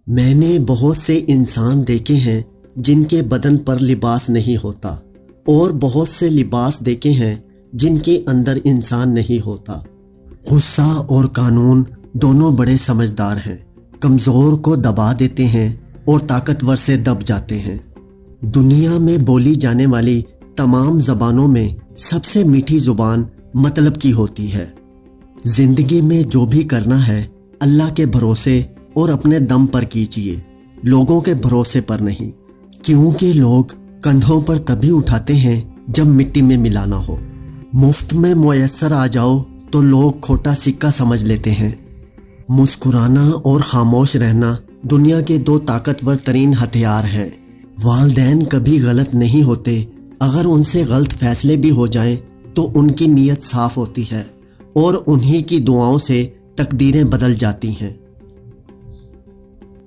میں نے بہت سے انسان دیکھے ہیں جن کے بدن پر لباس نہیں ہوتا، اور بہت سے لباس دیکھے ہیں جن کے اندر انسان نہیں ہوتا۔ غصہ اور قانون دونوں بڑے سمجھدار ہیں، کمزور کو دبا دیتے ہیں اور طاقتور سے دب جاتے ہیں۔ دنیا میں بولی جانے والی تمام زبانوں میں سب سے میٹھی زبان مطلب کی ہوتی ہے۔ زندگی میں جو بھی کرنا ہے اللہ کے بھروسے اور اپنے دم پر کیجیے، لوگوں کے بھروسے پر نہیں، کیونکہ لوگ کندھوں پر تبھی اٹھاتے ہیں جب مٹی میں ملانا ہو۔ مفت میں میسر آ جاؤ تو لوگ کھوٹا سکہ سمجھ لیتے ہیں۔ مسکرانا اور خاموش رہنا دنیا کے دو طاقتور ترین ہتھیار ہیں۔ والدین کبھی غلط نہیں ہوتے، اگر ان سے غلط فیصلے بھی ہو جائیں تو ان کی نیت صاف ہوتی ہے اور انہی کی دعاؤں سے تقدیریں بدل جاتی ہیں۔